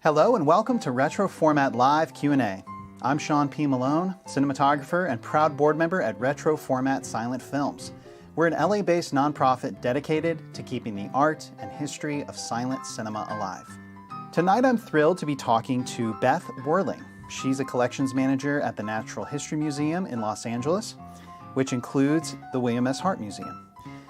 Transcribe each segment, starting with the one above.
Hello and welcome to Retroformat Live Q&A. I'm Sean P. Malone, cinematographer and proud board member at Retroformat Silent Films. We're an LA-based nonprofit dedicated to keeping the art and history of silent cinema alive. Tonight I'm thrilled to be talking to Beth Werling. She's a collections manager at the Natural History Museum in Los Angeles, which includes the William S. Hart Museum.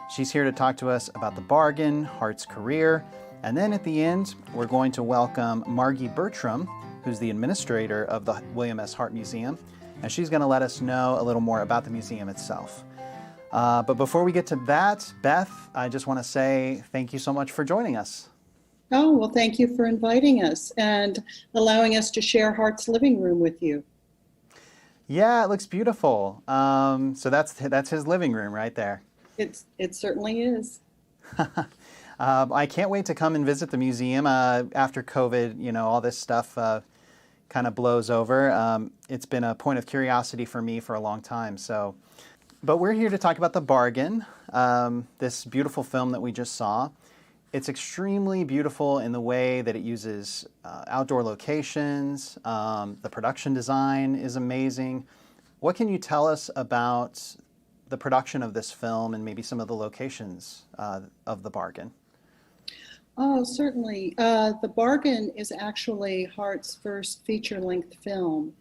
She's here to talk to us about the bargain, Hart's career, and then at the end, we're going to welcome Margie Bertram, who's the administrator of the William S. Hart Museum, and she's going to let us know a little more about the museum itself. But before we get to that, Beth, I just want to say thank you so much for joining us. Oh, well, thank you for inviting us and allowing us to share Hart's living room with you. Yeah, it looks beautiful. So that's his living room right there. It certainly is. I can't wait to come and visit the museum after COVID. You know, all this stuff kind of blows over. It's been a point of curiosity for me for a long time. But we're here to talk about The Bargain, this beautiful film that we just saw. It's extremely beautiful in the way that it uses outdoor locations. The production design is amazing. What can you tell us about the production of this film and maybe some of the locations of The Bargain? Oh, certainly. The Bargain is actually Hart's first feature-length film.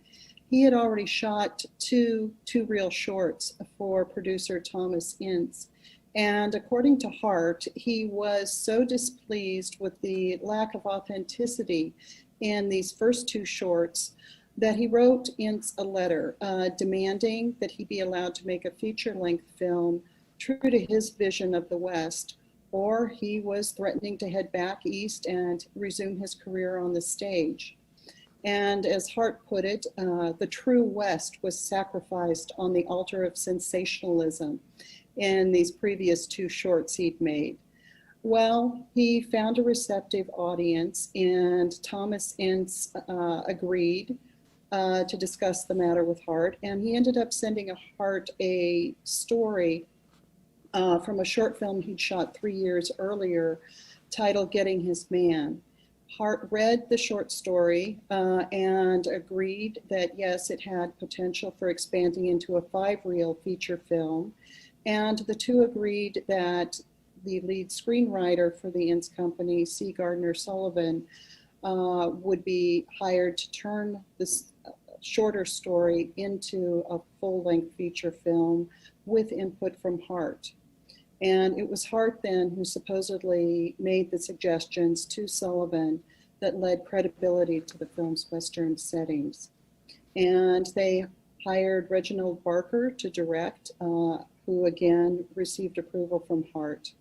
He had already shot two reel shorts for producer Thomas Ince. And according to Hart, he was so displeased with the lack of authenticity in these first two shorts that he wrote Ince a letter demanding that he be allowed to make a feature-length film true to his vision of the West, or he was threatening to head back east and resume his career on the stage. And as Hart put it, the true West was sacrificed on the altar of sensationalism in these previous two shorts he'd made. Well, he found a receptive audience, and Thomas Ince agreed to discuss the matter with Hart, and he ended up sending Hart a story from a short film he'd shot 3 years earlier titled Getting His Man. Hart read the short story and agreed that yes, it had potential for expanding into a 5-reel feature film. And the two agreed that the lead screenwriter for the Ince company, C. Gardner Sullivan, would be hired to turn this shorter story into a full-length feature film with input from Hart. And it was Hart then who supposedly made the suggestions to Sullivan that led credibility to the film's Western settings. And they hired Reginald Barker to direct, who again received approval from Hart.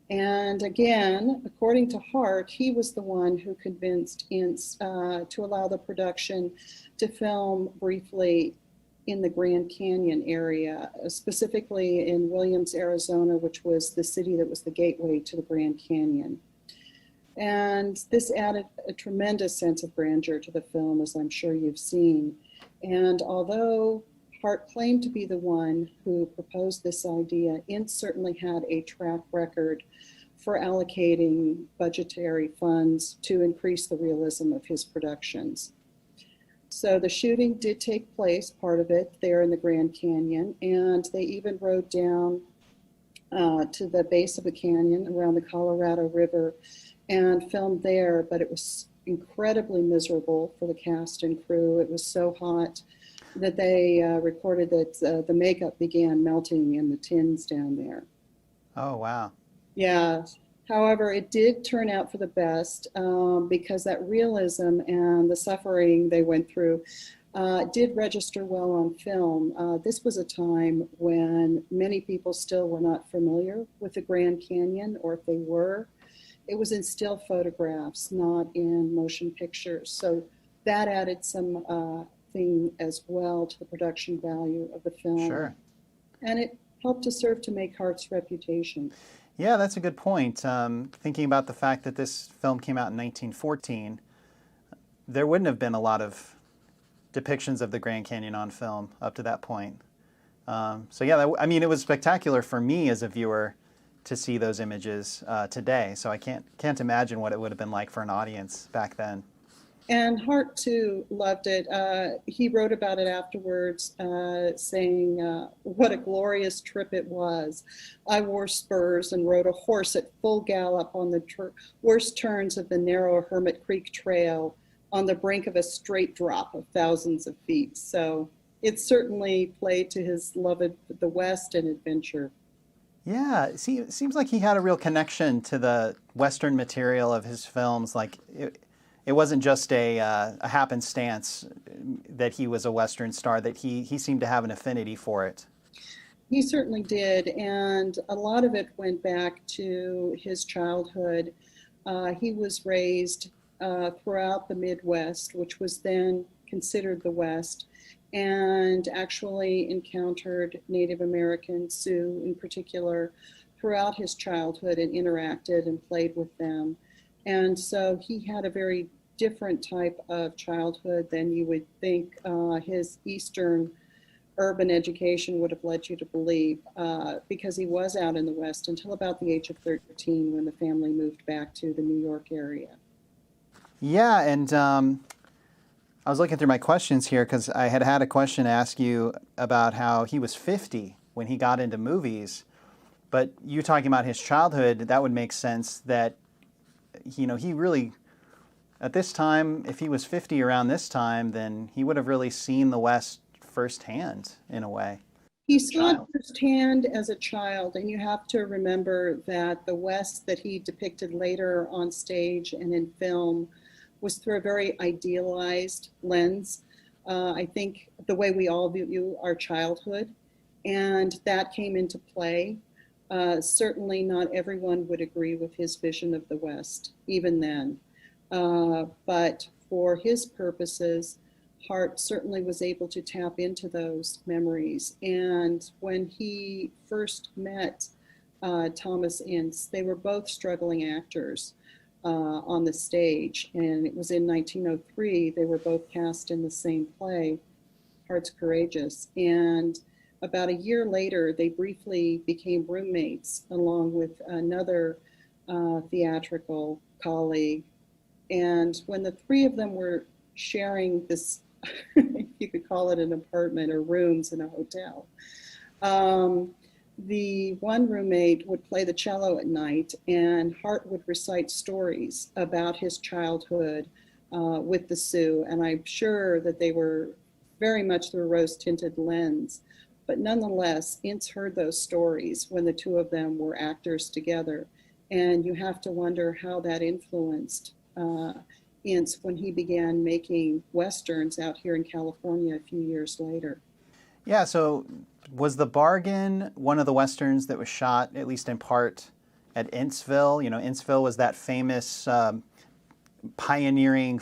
And again, according to Hart, he was the one who convinced Ince to allow the production to film briefly in the Grand Canyon area, specifically in Williams, Arizona, which was the city that was the gateway to the Grand Canyon. And this added a tremendous sense of grandeur to the film, as I'm sure you've seen. And although Hart claimed to be the one who proposed this idea, Ince certainly had a track record for allocating budgetary funds to increase the realism of his productions. So the shooting did take place, part of it, there in the Grand Canyon, and they even rode down to the base of the canyon around the Colorado River and filmed there, but it was incredibly miserable for the cast and crew. It was so hot that they reported that the makeup began melting in the tins down there. Oh, wow. Yeah. However, it did turn out for the best because that realism and the suffering they went through did register well on film. This was a time when many people still were not familiar with the Grand Canyon, or if they were, it was in still photographs, not in motion pictures. So that added some thing as well to the production value of the film. Sure. And it helped to serve to make Hart's reputation. Yeah, that's a good point. Thinking about the fact that this film came out in 1914, there wouldn't have been a lot of depictions of the Grand Canyon on film up to that point. So yeah, I mean, it was spectacular for me as a viewer to see those images today. So I can't imagine what it would have been like for an audience back then. And Hart, too, loved it. He wrote about it afterwards, saying, what a glorious trip it was. I wore spurs and rode a horse at full gallop on the worst turns of the narrow Hermit Creek Trail on the brink of a straight drop of thousands of feet. So it certainly played to his love of the West and adventure. Yeah, see, it seems like he had a real connection to the Western material of his films. Like it wasn't just a happenstance that he was a Western star, that he seemed to have an affinity for it. He certainly did, and a lot of it went back to his childhood. He was raised throughout the Midwest, which was then considered the West, and actually encountered Native American Sioux in particular throughout his childhood and interacted and played with them. And so he had a very different type of childhood than you would think his Eastern urban education would have led you to believe, because he was out in the West until about the age of 13 when the family moved back to the New York area. Yeah, and I was looking through my questions here because I had a question to ask you about how he was 50 when he got into movies. But you talking about his childhood, that would make sense that, he really, at this time, if he was 50 around this time, then he would have really seen the West firsthand in a way. He saw it firsthand as a child, and you have to remember that the West that he depicted later on stage and in film was through a very idealized lens. I think the way we all view our childhood, and that came into play. Certainly not everyone would agree with his vision of the West, even then. But for his purposes, Hart certainly was able to tap into those memories. And when he first met Thomas Ince, they were both struggling actors on the stage. And it was in 1903, they were both cast in the same play, Hearts Courageous. And about a year later, they briefly became roommates along with another theatrical colleague. And when the three of them were sharing this, you could call it an apartment or rooms in a hotel, the one roommate would play the cello at night, and Hart would recite stories about his childhood with the Sioux. And I'm sure that they were very much through a rose-tinted lens. But nonetheless, Ince heard those stories when the two of them were actors together. And you have to wonder how that influenced Ince when he began making Westerns out here in California a few years later. Yeah, so was The Bargain one of the Westerns that was shot, at least in part, at Inceville? Inceville was that famous pioneering,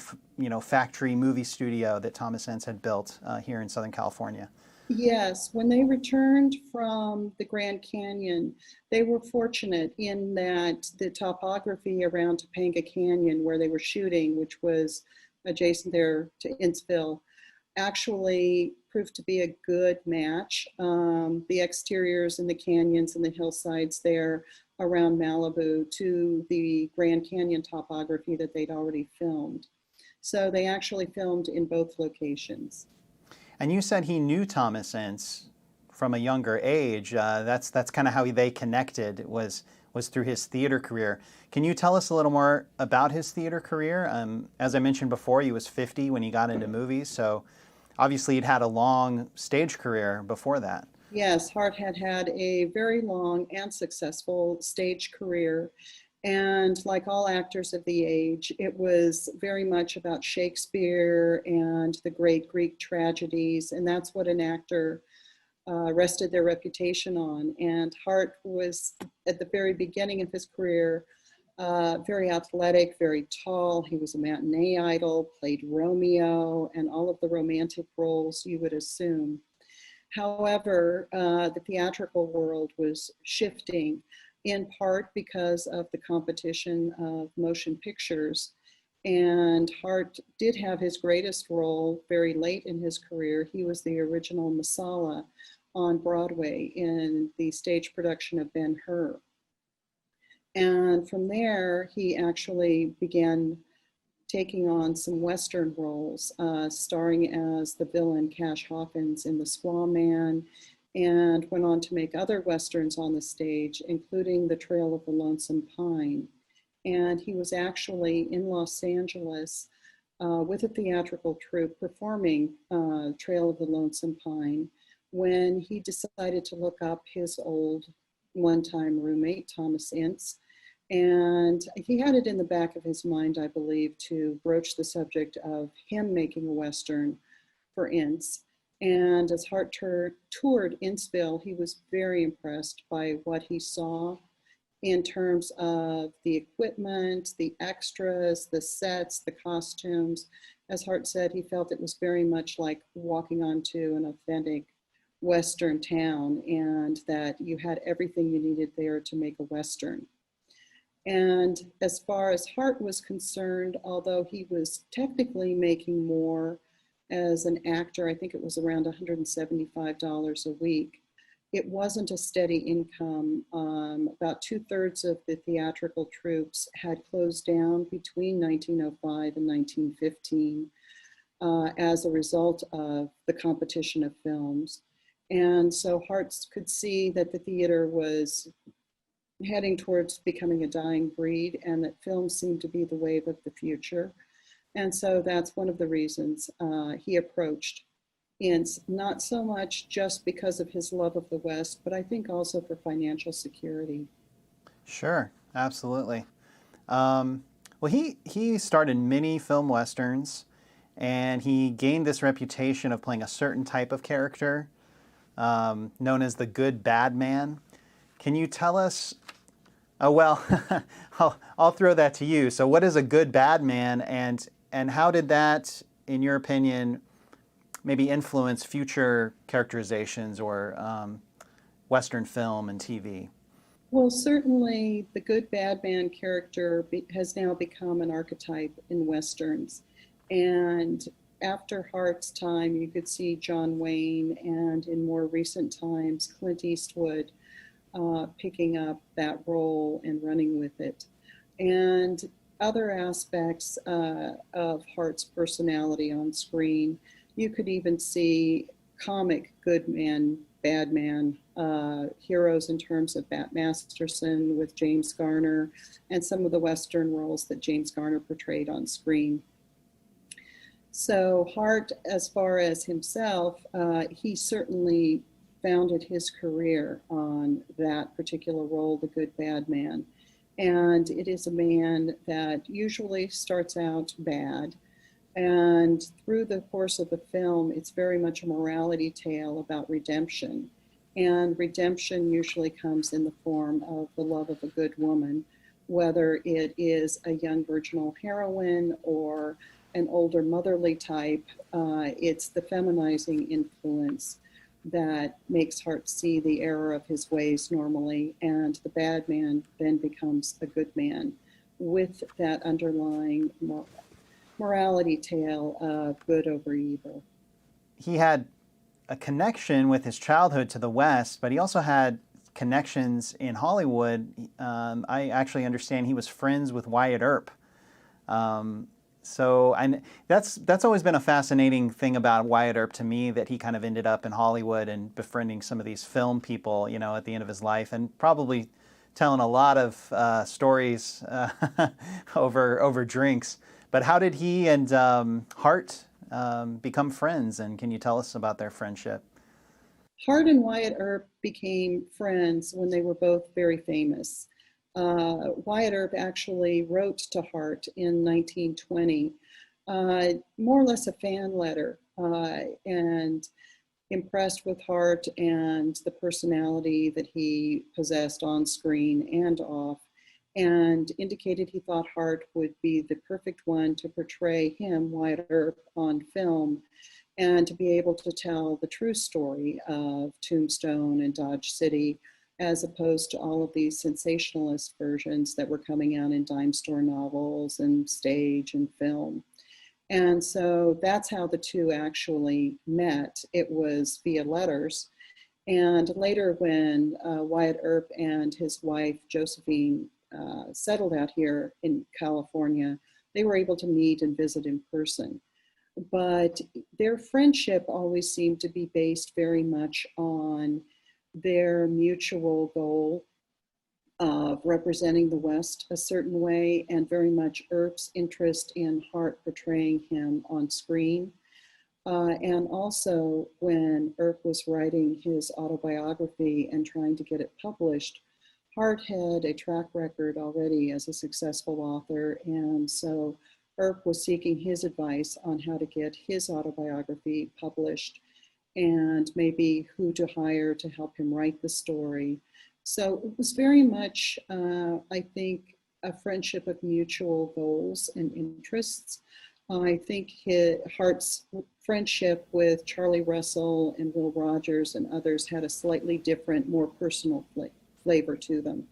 factory movie studio that Thomas Ince had built here in Southern California. Yes, when they returned from the Grand Canyon, they were fortunate in that the topography around Topanga Canyon, where they were shooting, which was adjacent there to Inceville, actually proved to be a good match. The exteriors and the canyons and the hillsides there around Malibu to the Grand Canyon topography that they'd already filmed. So they actually filmed in both locations. And you said he knew Thomas Ince from a younger age. That's kind of how they connected, was through his theater career. Can you tell us a little more about his theater career? As I mentioned before, he was 50 when he got into movies, so obviously he'd had a long stage career before that. Yes, Hart had had a very long and successful stage career. And like all actors of the age, it was very much about Shakespeare and the great Greek tragedies. And that's what an actor rested their reputation on. And Hart was, at the very beginning of his career, very athletic, very tall. He was a matinee idol, played Romeo, and all of the romantic roles you would assume. However, the theatrical world was shifting, in part because of the competition of motion pictures. And Hart did have his greatest role very late in his career. He was the original Masala on Broadway in the stage production of Ben-Hur. And from there, he actually began taking on some Western roles, starring as the villain Cash Hawkins in The Squaw Man, and went on to make other Westerns on the stage, including The Trail of the Lonesome Pine. And he was actually in Los Angeles with a theatrical troupe performing Trail of the Lonesome Pine when he decided to look up his old one-time roommate, Thomas Ince. And he had it in the back of his mind, I believe, to broach the subject of him making a Western for Ince. And as Hart toured Inceville, he was very impressed by what he saw in terms of the equipment, the extras, the sets, the costumes. As Hart said, he felt it was very much like walking onto an authentic Western town, and that you had everything you needed there to make a Western. And as far as Hart was concerned, although he was technically making more as an actor, I think it was around $175 a week, it wasn't a steady income. About 2/3 of the theatrical troupes had closed down between 1905 and 1915 as a result of the competition of films. And so Hart could see that the theater was heading towards becoming a dying breed, and that film seemed to be the wave of the future. And so that's one of the reasons he approached Ince, not so much just because of his love of the West, but I think also for financial security. Sure, absolutely. Well, he started many film westerns, and he gained this reputation of playing a certain type of character known as the good bad man. Can you tell us? Oh well, I'll throw that to you. So, what is a good bad man, and how did that, in your opinion, maybe influence future characterizations or Western film and TV? Well, certainly the good bad man character has now become an archetype in Westerns. And after Hart's time, you could see John Wayne, and in more recent times, Clint Eastwood picking up that role and running with it. And other aspects of Hart's personality on screen, you could even see comic good man, bad man heroes in terms of Bat Masterson with James Garner, and some of the Western roles that James Garner portrayed on screen. So Hart, as far as himself, he certainly founded his career on that particular role, the good bad man. And it is a man that usually starts out bad. And through the course of the film, it's very much a morality tale about redemption. And redemption usually comes in the form of the love of a good woman, whether it is a young virginal heroine or an older motherly type. It's the feminizing influence that makes Hart see the error of his ways normally, and the bad man then becomes a good man with that underlying morality tale of good over evil. He had a connection with his childhood to the West, but he also had connections in Hollywood. I actually understand he was friends with Wyatt Earp. That's always been a fascinating thing about Wyatt Earp to me, that he kind of ended up in Hollywood and befriending some of these film people, at the end of his life, and probably telling a lot of stories over drinks. But how did he and Hart become friends, and can you tell us about their friendship? Hart and Wyatt Earp became friends when they were both very famous. Wyatt Earp actually wrote to Hart in 1920, more or less a fan letter, and impressed with Hart and the personality that he possessed on screen and off, and indicated he thought Hart would be the perfect one to portray him, Wyatt Earp, on film, and to be able to tell the true story of Tombstone and Dodge City, as opposed to all of these sensationalist versions that were coming out in dime store novels and stage and film. And so that's how the two actually met. It was via letters. And later, when Wyatt Earp and his wife, Josephine, settled out here in California, they were able to meet and visit in person. But their friendship always seemed to be based very much on their mutual goal of representing the West a certain way, and very much Earp's interest in Hart portraying him on screen. And also, when Earp was writing his autobiography and trying to get it published, Hart had a track record already as a successful author, and so Earp was seeking his advice on how to get his autobiography published and maybe who to hire to help him write the story. So it was very much, I think, a friendship of mutual goals and interests. I think Hart's friendship with Charlie Russell and Will Rogers and others had a slightly different, more personal flavor to them.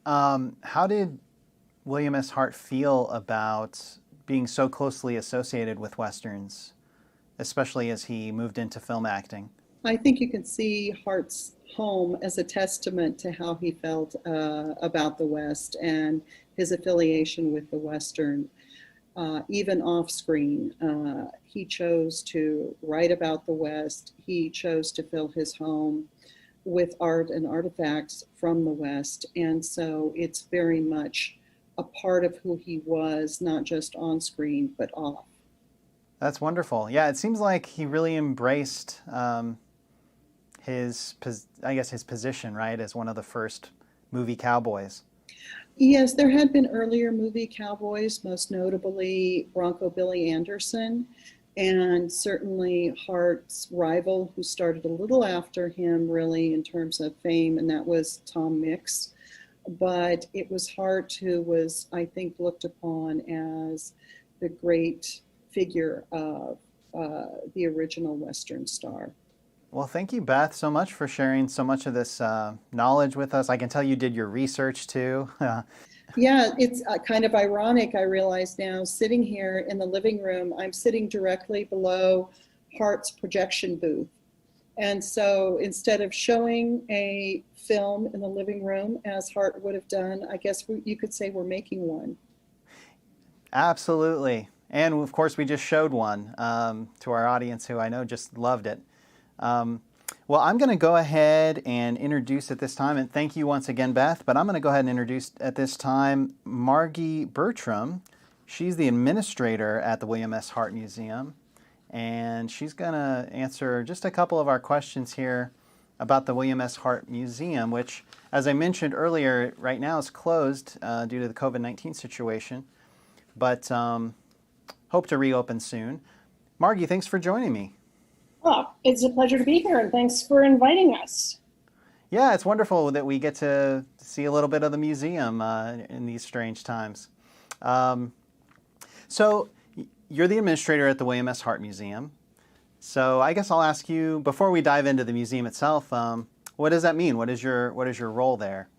How did William S. Hart feel about being so closely associated with Westerns, especially as he moved into film acting? I think you can see Hart's home as a testament to how he felt about the West and his affiliation with the Western. Even off screen, he chose to write about the West. He chose to fill his home with art and artifacts from the West. And so it's very much a part of who he was, not just on screen, but off. That's wonderful. Yeah, it seems like he really embraced his position, right, as one of the first movie cowboys. Yes, there had been earlier movie cowboys, most notably Bronco Billy Anderson, and certainly Hart's rival, who started a little after him, really, in terms of fame, and that was Tom Mix. But it was Hart who was, I think, looked upon as the great figure of the original Western star. Well, thank you, Beth, so much for sharing so much of this knowledge with us. I can tell you did your research too. Yeah, it's kind of ironic, I realize now, sitting here in the living room, I'm sitting directly below Hart's projection booth. And so instead of showing a film in the living room, as Hart would have done, I guess you could say we're making one. Absolutely. And of course, we just showed one to our audience who I know just loved it. Well, I'm going to go ahead and introduce at this time, and thank you once again, Beth, but I'm going to go ahead and introduce at this time Margie Bertram. She's the administrator at the William S. Hart Museum, and she's going to answer just a couple of our questions here about the William S. Hart Museum, which, as I mentioned earlier, right now is closed due to the COVID-19 situation, but hope to reopen soon. Margie, thanks for joining me. Oh, it's a pleasure to be here, and thanks for inviting us. Yeah, it's wonderful that we get to see a little bit of the museum in these strange times. So you're the administrator at the William S. Hart Museum. So I guess I'll ask you, before we dive into the museum itself, what does that mean? What is your role there?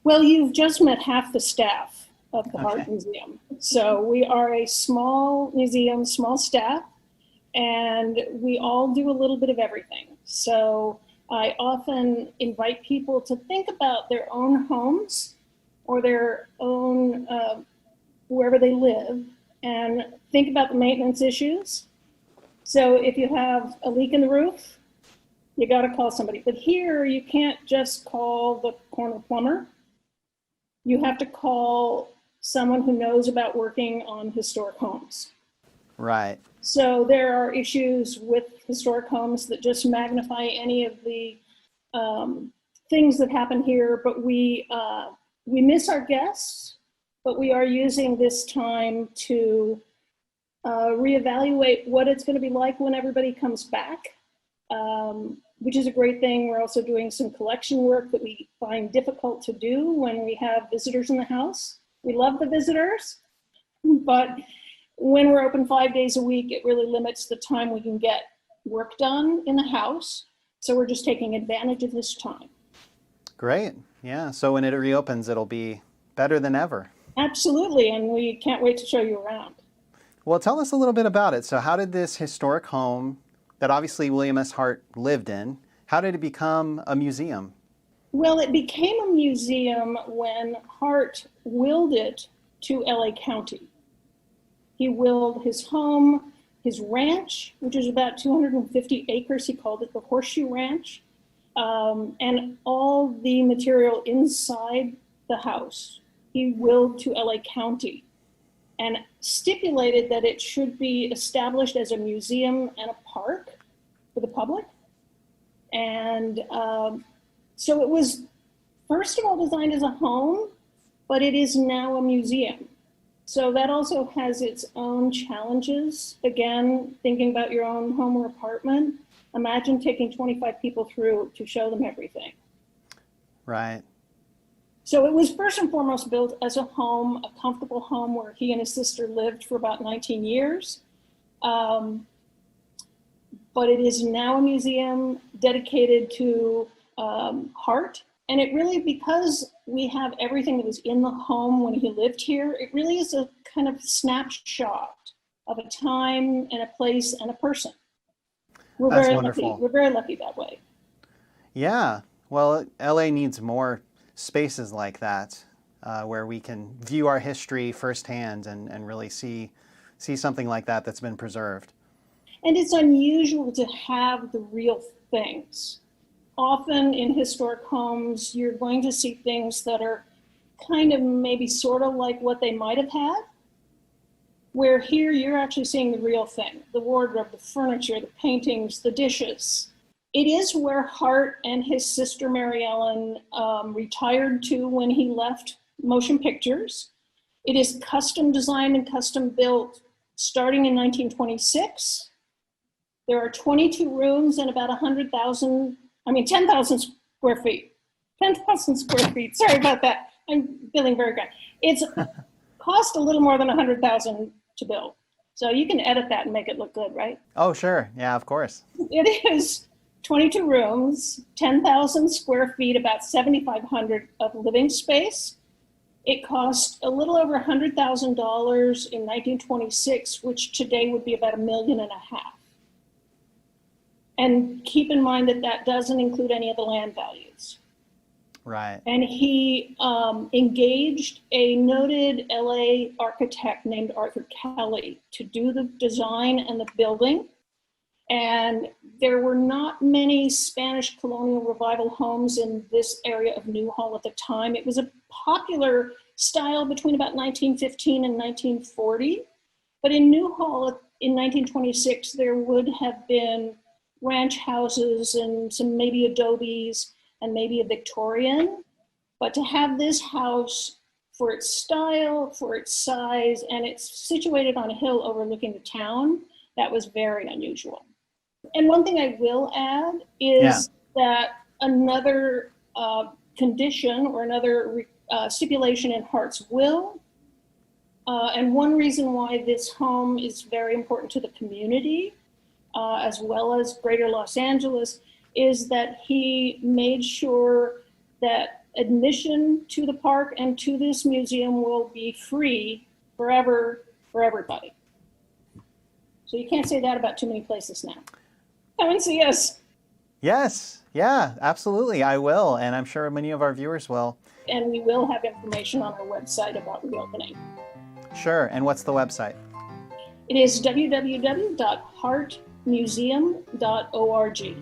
Well, you've just met half the staff of the Hart Museum. So we are a small museum, small staff, and we all do a little bit of everything. So I often invite people to think about their own homes or their own, wherever they live, and think about the maintenance issues. So if you have a leak in the roof, you got to call somebody. But here, you can't just call the corner plumber. You have to call someone who knows about working on historic homes. Right. So there are issues with historic homes that just magnify any of the things that happen here. But we miss our guests, but we are using this time to reevaluate what it's going to be like when everybody comes back, which is a great thing. We're also doing some collection work that we find difficult to do when we have visitors in the house. We love the visitors, but when we're open 5 days a week, it really limits the time we can get work done in the house. So we're just taking advantage of this time. Great. Yeah. So when it reopens, it'll be better than ever. Absolutely. And we can't wait to show you around. Well, tell us a little bit about it. So how did this historic home that obviously William S. Hart lived in, how did it become a museum? Well, it became a museum when Hart willed it to LA County. He willed his home, his ranch, which is about 250 acres. He called it the Horseshoe Ranch, and all the material inside the house he willed to LA County and stipulated that it should be established as a museum and a park for the public. And so it was, first of all, designed as a home, but it is now a museum. So that also has its own challenges. Again, thinking about your own home or apartment, imagine taking 25 people through to show them everything. Right. So it was first and foremost built as a home, a comfortable home where he and his sister lived for about 19 years. But it is now a museum dedicated to Hart. And it really, because we have everything that was in the home when he lived here, it really is a kind of snapshot of a time and a place and a person. That's wonderful. Lucky. We're very lucky that way. Yeah. Well, LA needs more spaces like that, where we can view our history firsthand and really see something like that that's been preserved. And it's unusual to have the real things. Often in historic homes, you're going to see things that are kind of maybe sort of like what they might have had, where here you're actually seeing the real thing, the wardrobe, the furniture, the paintings, the dishes. It is where Hart and his sister Mary Ellen retired to when he left motion pictures. It is custom designed and custom built starting in 1926. There are 22 rooms and about 10,000 square feet. 10,000 square feet, sorry about that. I'm feeling very good. It's cost a little more than 100,000 to build. So you can edit that and make it look good, right? Oh, sure. Yeah, of course. It is 22 rooms, 10,000 square feet, about 7,500 of living space. It cost a little over $100,000 in 1926, which today would be about $1.5 million. And keep in mind that that doesn't include any of the land values. Right. And he engaged a noted LA architect named Arthur Kelly to do the design and the building. And there were not many Spanish colonial revival homes in this area of Newhall at the time. It was a popular style between about 1915 and 1940. But in Newhall in 1926, there would have been ranch houses and some maybe adobes and maybe a Victorian. But to have this house for its style, for its size, and it's situated on a hill overlooking the town, that was very unusual. And one thing I will add is that another condition or another stipulation in Hart's will, and one reason why this home is very important to the community, as well as Greater Los Angeles, is that he made sure that admission to the park and to this museum will be free forever for everybody. So you can't say that about too many places now. Come and see us. Yes. Yeah, absolutely. I will. And I'm sure many of our viewers will. And we will have information on our website about reopening. Sure. And what's the website? It is www.hartmuseum.org.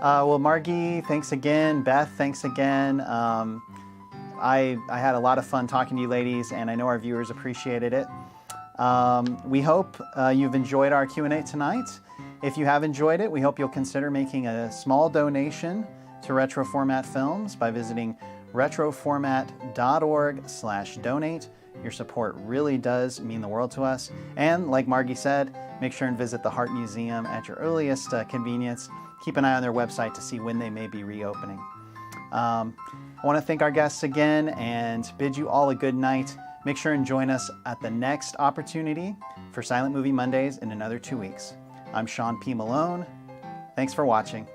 Well, Margie, thanks again. Beth, thanks again. I had a lot of fun talking to you ladies, and I know our viewers appreciated it. We hope you've enjoyed our Q&A tonight. If you have enjoyed it, we hope you'll consider making a small donation to Retroformat Films by visiting retroformat.org/donate. Your support really does mean the world to us. And like Margie said, make sure and visit the Hart Museum at your earliest convenience. Keep an eye on their website to see when they may be reopening. I want to thank our guests again and bid you all a good night. Make sure and join us at the next opportunity for Silent Movie Mondays in another 2 weeks. I'm Sean P. Malone. Thanks for watching.